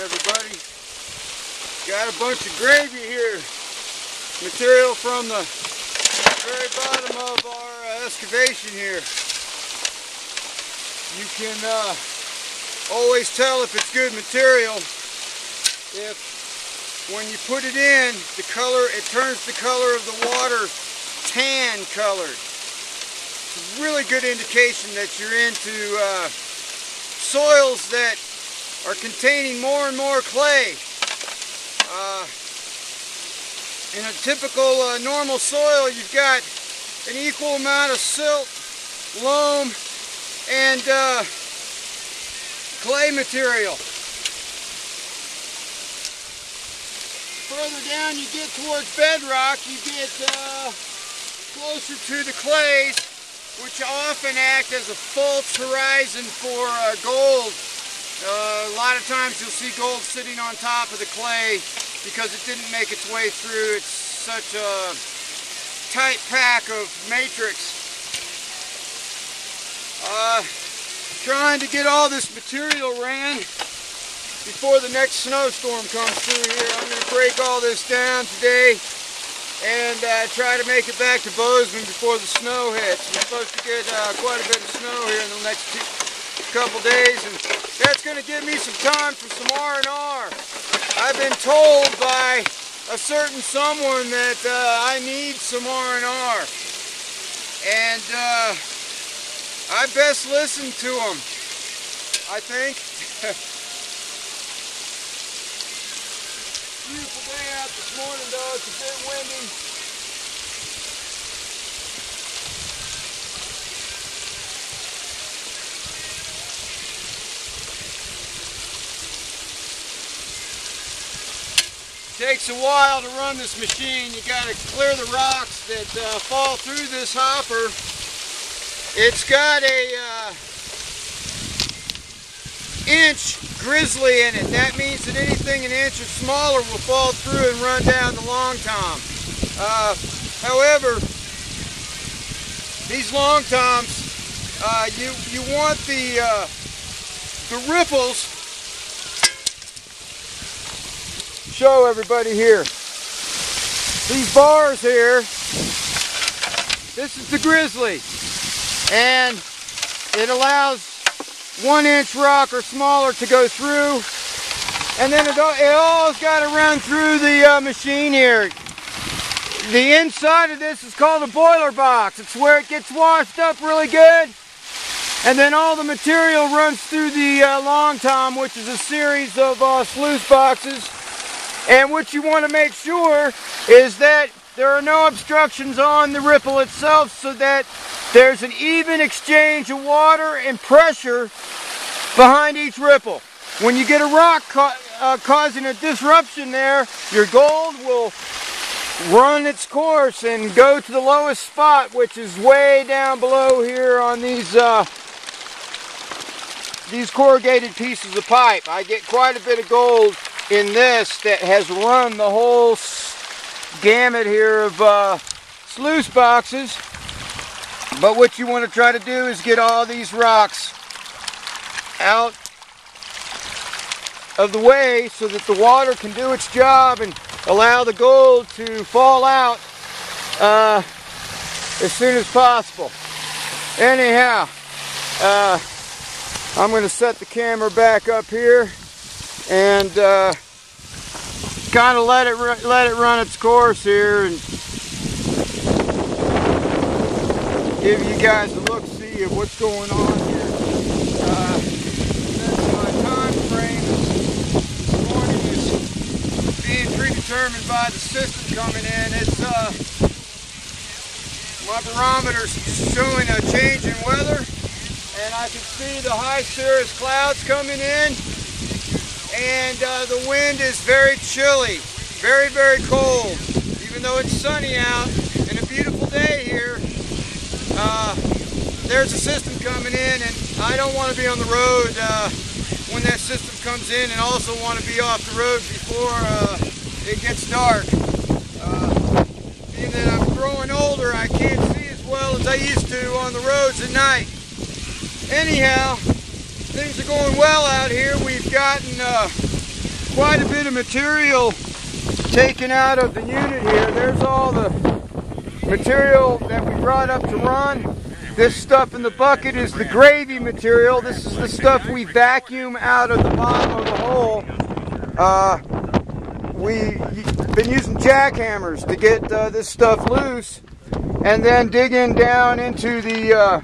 everybody. Got a bunch of gravy here. Material from the very bottom of our excavation here. You can always tell if it's good material if when you put it in, it turns the color of the water tan colored. It's a really good indication that you're into soils that are containing more and more clay. In a typical normal soil, you've got an equal amount of silt, loam, and clay material. Further down you get towards bedrock, you get closer to the clays, which often act as a false horizon for gold. A lot of times you'll see gold sitting on top of the clay because it didn't make its way through. It's such a tight pack of matrix. Trying to get all this material ran before the next snowstorm comes through here. I'm going to break all this down today and try to make it back to Bozeman before the snow hits. We're supposed to get quite a bit of snow here in the next couple days, and that's going to give me some time for some R&R. I've been told by a certain someone that I need some R&R, and I best listen to him, I think. Beautiful day out this morning though, it's a bit windy. Takes a while to run this machine. You got to clear the rocks that fall through this hopper. It's got a inch grizzly in it. That means that anything an inch or smaller will fall through and run down the long tom. However, these long toms, you want the ripples. Show everybody here. These bars here, this is the grizzly, and it allows 1 inch rock or smaller to go through, and then it all's got to run through the machine here. The inside of this is called a boiler box. It's where it gets washed up really good, and then all the material runs through the long tom, which is a series of sluice boxes. And what you want to make sure is that there are no obstructions on the ripple itself, so that there's an even exchange of water and pressure behind each ripple. When you get a rock causing a disruption there, your gold will run its course and go to the lowest spot, which is way down below here on these corrugated pieces of pipe. I get quite a bit of gold in this that has run the whole gamut here of sluice boxes. But what you want to try to do is get all these rocks out of the way so that the water can do its job and allow the gold to fall out as soon as possible. Anyhow, I'm going to set the camera back up here and kind of let it run its course here and give you guys a look-see of what's going on here. That's my time frame. This morning is being predetermined by the system coming in. It's my barometer's showing a change in weather, and I can see the high cirrus clouds coming in. And the wind is very chilly, very, very cold. Even though it's sunny out and a beautiful day here, there's a system coming in, and I don't want to be on the road when that system comes in, and also want to be off the road before it gets dark. Being that I'm growing older, I can't see as well as I used to on the roads at night. Anyhow, things are going well out here. We've gotten quite a bit of material taken out of the unit here. There's all the material that we brought up to run. This stuff in the bucket is the gravy material. This is the stuff we vacuum out of the bottom of the hole. We've been using jackhammers to get this stuff loose, and then digging down into the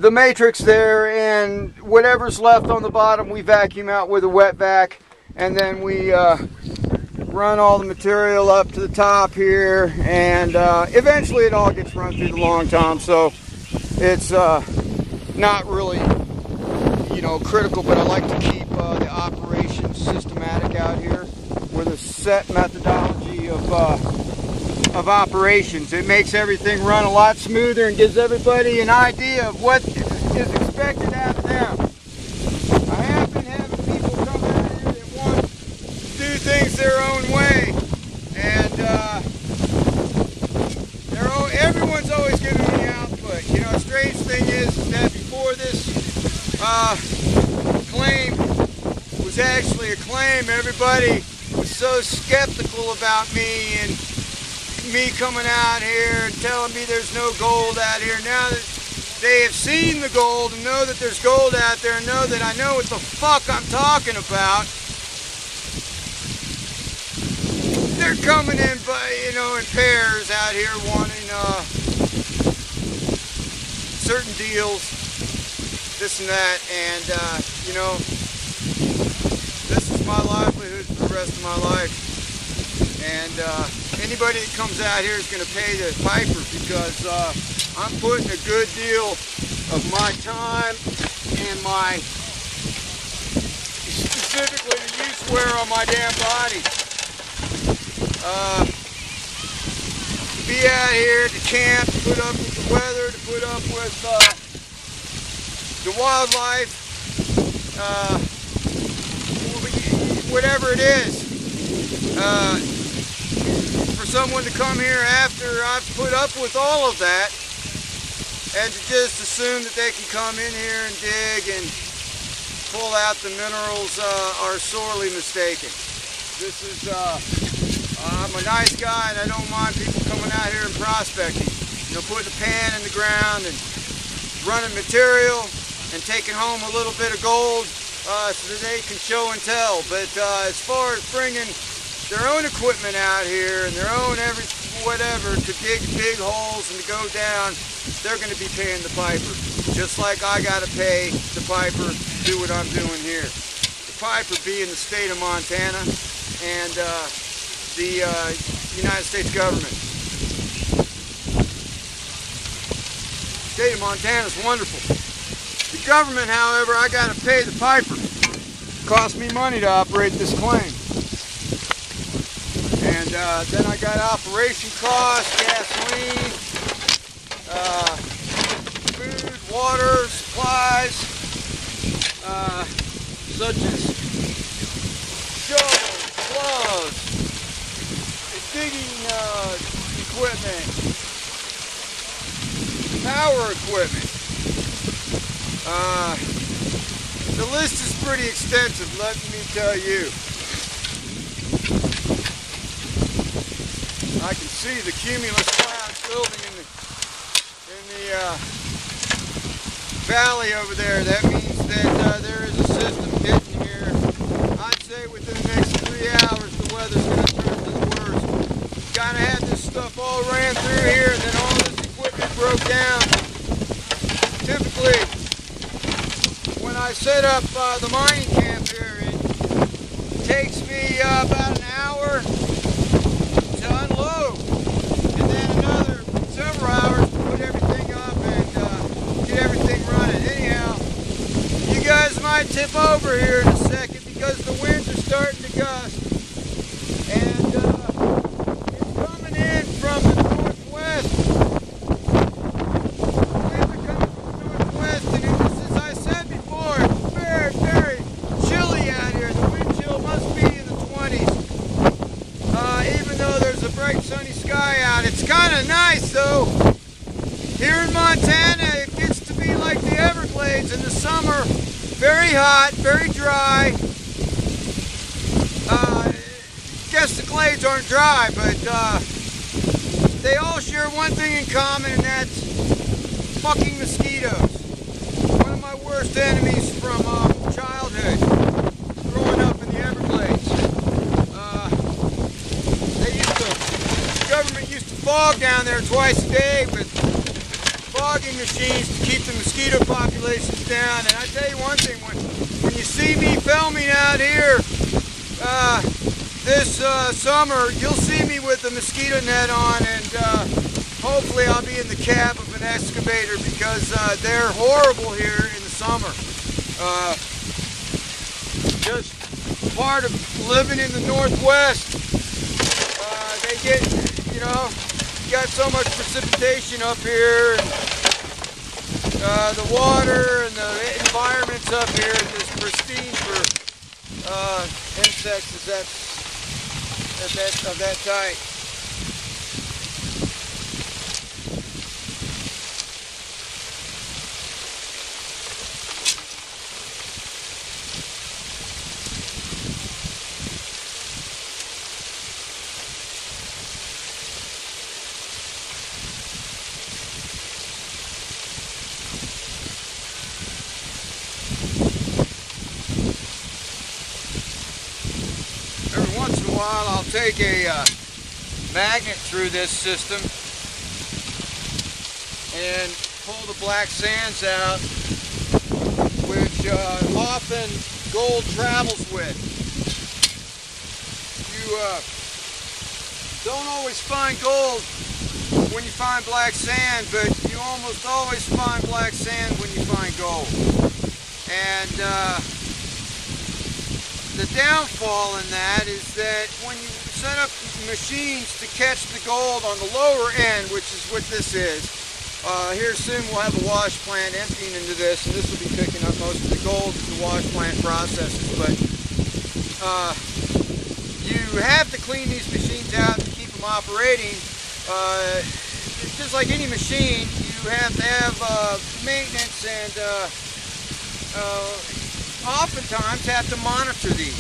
matrix there, and whatever's left on the bottom we vacuum out with a wet vac, and then we run all the material up to the top here, and eventually it all gets run through the long tom, so it's not really, you know, critical, but I like to keep the operations systematic out here with a set methodology of operations. It makes everything run a lot smoother and gives everybody an idea of what is expected out of them. I have been having people come out here that want to do things their own way, and everyone's always giving me output. You know, a strange thing is that before this claim was actually a claim, everybody was so skeptical about me and me coming out here and telling me there's no gold out here. Now that they have seen the gold and know that there's gold out there and know that I know what the fuck I'm talking about, they're coming in by, you know, in pairs out here wanting certain deals, this and that, and you know, this is my livelihood for the rest of my life. And anybody that comes out here is going to pay the piper, because I'm putting a good deal of my time and my, specifically the use wear on my damn body. To be out here, to camp, to put up with the weather, to put up with the wildlife, whatever it is. For someone to come here after I've put up with all of that, and to just assume that they can come in here and dig and pull out the minerals are sorely mistaken. This is, I'm a nice guy and I don't mind people coming out here and prospecting. You know, putting a pan in the ground and running material and taking home a little bit of gold so that they can show and tell. But as far as bringing their own equipment out here and their own whatever to dig big holes and to go down, they're going to be paying the piper. Just like I got to pay the piper to do what I'm doing here. The piper being the state of Montana and the United States government. The state of Montana is wonderful. The government, however, I got to pay the piper. It costs me money to operate this claim. And then I got operation costs, gasoline, food, water, supplies, such as shovels, gloves, digging equipment, power equipment. The list is pretty extensive, let me tell you. I can see the cumulus clouds building in the valley over there. That means that there is a system hitting here. I'd say within the next 3 hours the weather's going to turn to the worst. Kind of had this stuff all ran through here, and then all this equipment broke down. Typically, when I set up the mining camp here, it takes me about an hour to unload, and then another several hours to put everything up and get everything running. Anyhow, you guys might tip over here in a second because the winds are starting to gust, and it's coming in from the northwest. The winds are coming from the northwest, and it's, as I said before, it's very, very chilly out here. The wind chill must be in the 20s. Even though there's a bright sunny sky out. It's kind of nice though. Here in Montana it gets to be like the Everglades in the summer. Very hot, very dry, guess the glades aren't dry, but they all share one thing in common, and that's fucking mosquitoes. One of my worst enemies from childhood, growing up in the Everglades. The government used to fog down there twice a day with fogging machines to keep the mosquito populations down. And I tell you one thing, when you see me filming out here this summer, you'll see me with a mosquito net on, and hopefully I'll be in the cab of an excavator, because they're horrible here in the summer. Just part of living in the Northwest. They get, you know, got so much precipitation up here, and the water and the environment's up here is pristine for insects of that type. Once in a while I'll take a magnet through this system and pull the black sands out, which often gold travels with. You don't always find gold when you find black sand, but you almost always find black sand when you find gold. And the downfall in that is that when you set up machines to catch the gold on the lower end, which is what this is, here soon we'll have a wash plant emptying into this, and this will be picking up most of the gold that the wash plant processes. But you have to clean these machines out to keep them operating. Just like any machine, you have to have maintenance, and oftentimes have to monitor these,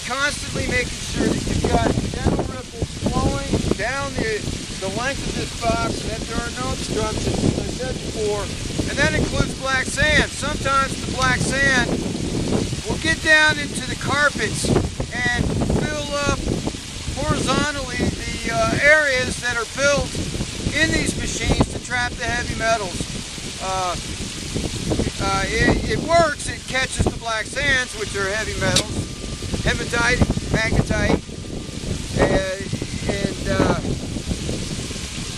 constantly making sure that you've got gentle ripples flowing down the length of this box, and that there are no obstructions, as I said before. And that includes black sand. Sometimes the black sand will get down into the carpets and fill up horizontally the areas that are built in these machines to trap the heavy metals. It works, it catches the black sands, which are heavy metals, hematite, magnetite, and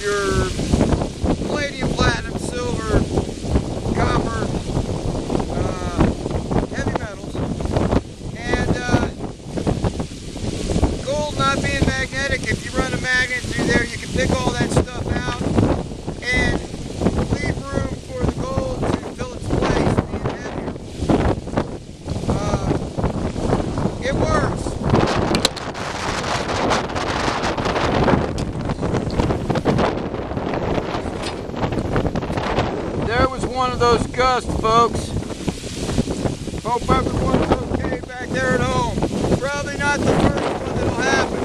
your palladium, platinum, silver, copper, heavy metals. And gold not being magnetic, if you run a magnet through there, you can pick all that stuff out and leave room for the gold to fill its place, being heavier. It works. There was one of those gusts, folks. Hope everyone's okay back there at home. Probably not the first one that'll happen.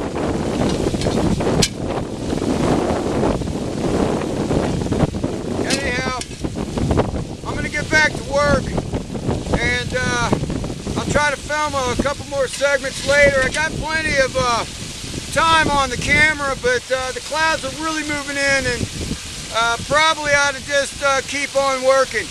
Anyhow, I'm going to get back to work, and I'll try to film a couple more segments later. I got plenty of time on the camera, but the clouds are really moving in, and probably ought to just keep on working.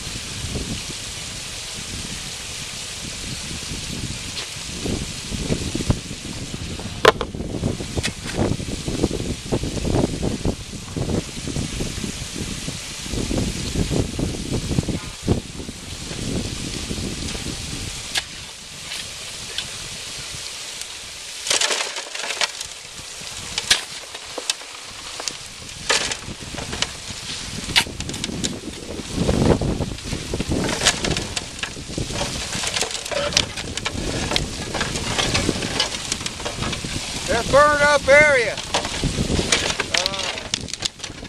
That burned up area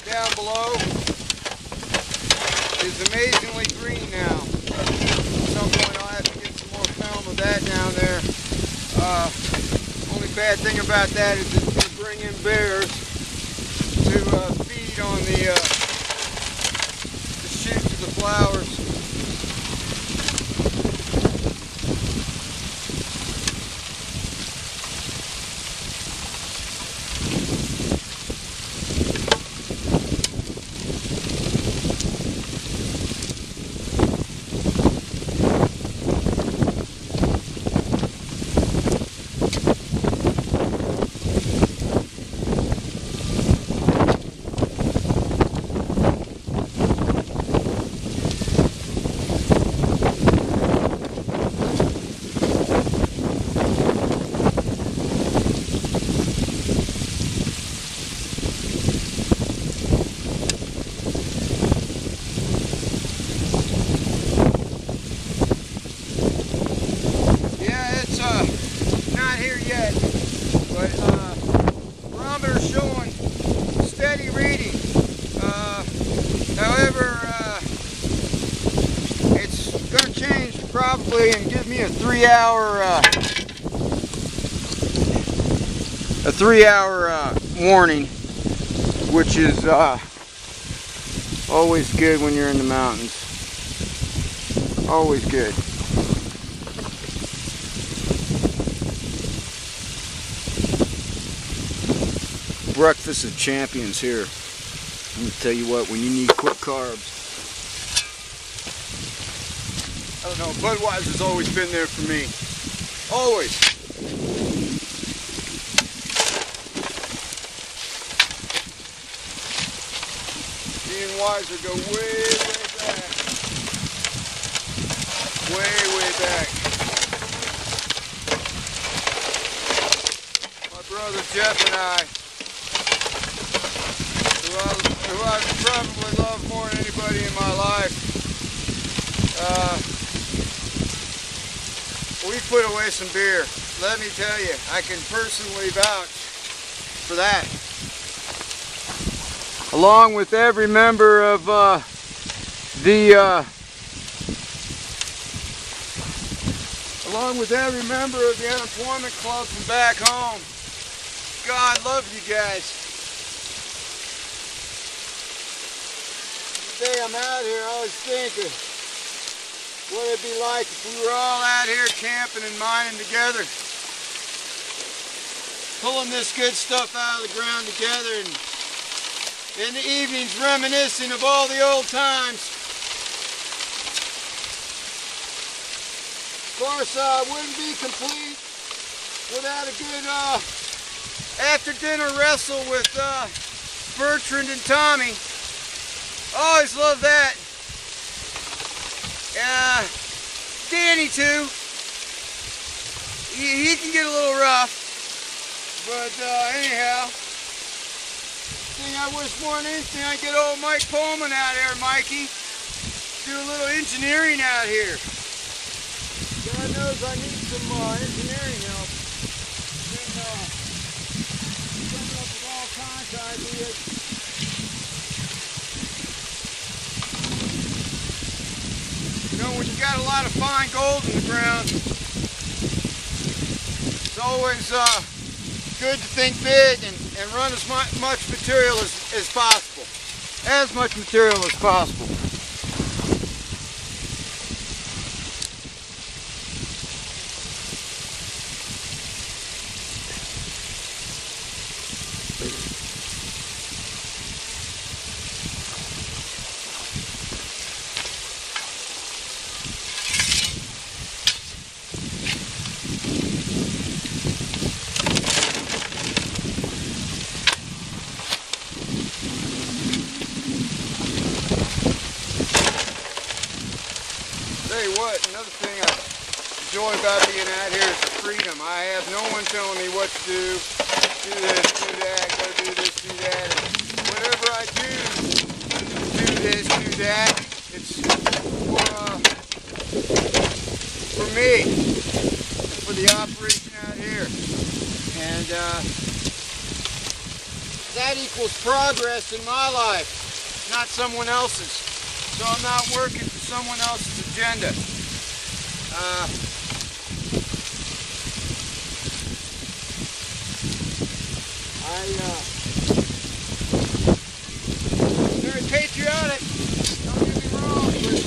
down below is amazingly green now. At some point I'll have to get some more film of that down there. Only bad thing about that is it's going to bring in bears to feed on the shoots of the flowers. Probably and give me a 3 hour warning, which is always good when you're in the mountains. Always good. Breakfast of champions here. Let me tell you what, when you need quick carbs. I don't know, Budweiser's always been there for me. Always. Me and Weiser go way, way back. Way, way back. My brother Jeff and I, who I probably love more than anybody in my life, we put away some beer. Let me tell you, I can personally vouch for that. Along with every member of the unemployment club from back home. God love you guys. The day I'm out here, I always think of what it'd be like if we were all out here camping and mining together, pulling this good stuff out of the ground together, and in the evenings reminiscing of all the old times. Of course, wouldn't be complete without a good after dinner wrestle with Bertrand and Tommy. Always love that. Danny too. He can get a little rough, but anyhow, thing I wish more than anything I get old Mike Pullman out here, Mikey. Do a little engineering out here. God knows I need some engineering help. Been coming up with all kinds of ideas. You know, when you got a lot of fine gold in the ground, it's always good to think big and run as much material as possible. As much material as possible. Tell you what, another thing I enjoy about being out here is the freedom. I have no one telling me what to do. Do this, do that, go do this, do that. And whatever I do this, do that. It's for me, for the operation out here. And that equals progress in my life, not someone else's. So I'm not working for someone else's agenda. Very patriotic, don't get me wrong, but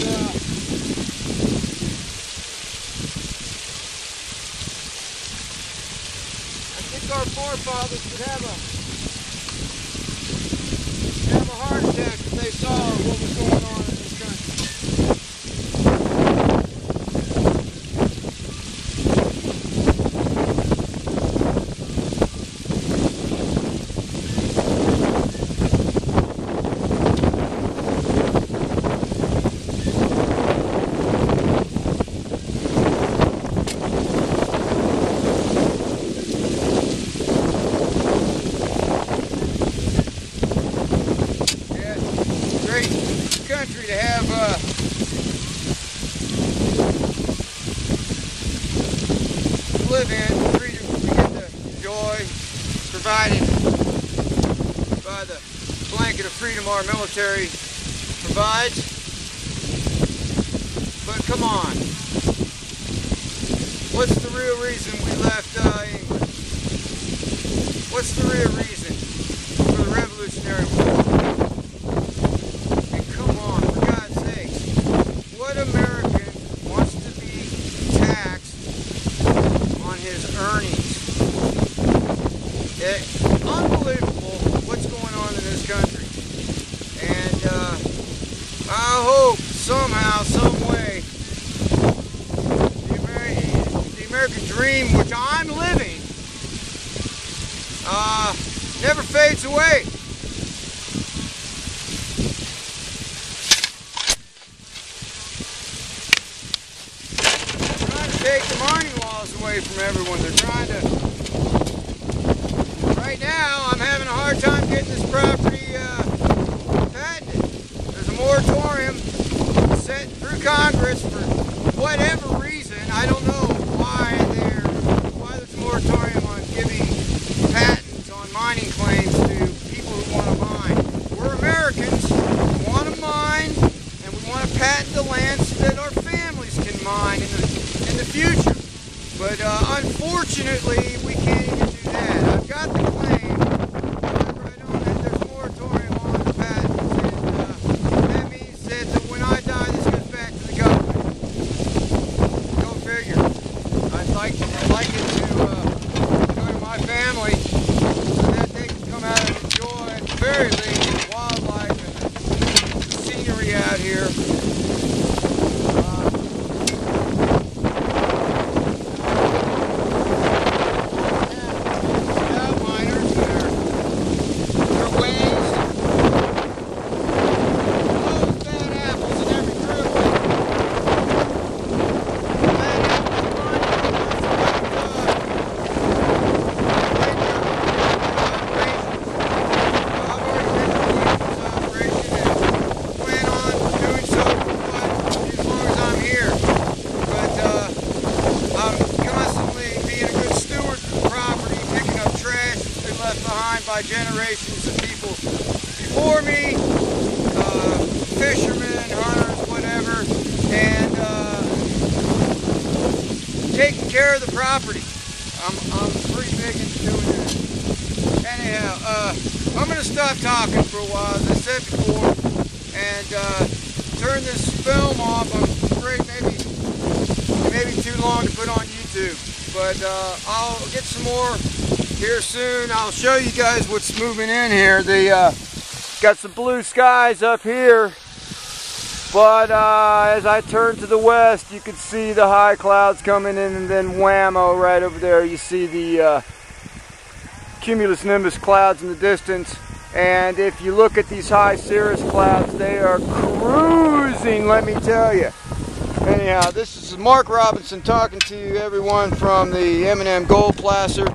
I think our forefathers would have a heart attack if they saw what was going on in this country. Country to have to live in, freedom to get the joy provided by the blanket of freedom our military provides. But come on, what's the real reason we left England? What's the real reason for the Revolutionary War? American wants to be taxed on his earnings. Unbelievable what's going on in this country. And I hope somehow, some way, the American dream, which I'm living, never fades away. Take the mining laws away from everyone. They're trying to. Right now, I'm having a hard time getting this property patented. There's a moratorium set through Congress for whatever reason. I don't know why there's a moratorium on giving patents on mining claims to people who want to mine. We're Americans. We want to mine, and we want to patent the land so that our families can mine in the future, but unfortunately we can't even do that. I've got the claim, right on that there's a moratorium on the patents, and that means that when I die this goes back to the government. Go figure. I'd like it to go to my family so that they can come out and enjoy at the very least the wildlife and the scenery out here. By generations of people before me, fishermen, hunters, whatever, and taking care of the property. I'm pretty big into doing that. Anyhow, I'm going to stop talking for a while, as I said before, and turn this film off. I'm afraid maybe too long to put on YouTube, but I'll get some more here soon. I'll show you guys what's moving in here. They got some blue skies up here, but as I turn to the west, you can see the high clouds coming in, and then whammo, right over there you see the cumulus nimbus clouds in the distance. And if you look at these high cirrus clouds, they are cruising, let me tell you. Anyhow, this is Mark Robinson talking to you, everyone, from the M&M Gold Placer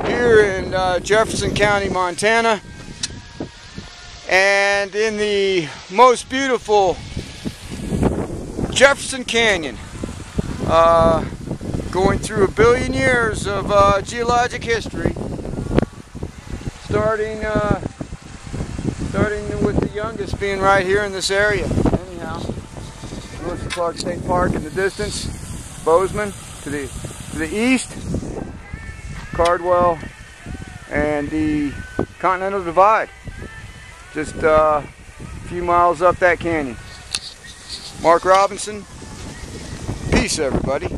here in Jefferson County, Montana, and in the most beautiful Jefferson Canyon, going through 1 billion years of geologic history, starting with the youngest being right here in this area. Anyhow, Lewis and Clark State Park in the distance, Bozeman to the east, Cardwell and the Continental Divide. Just a few miles up that canyon. Mark Robinson. Peace, everybody.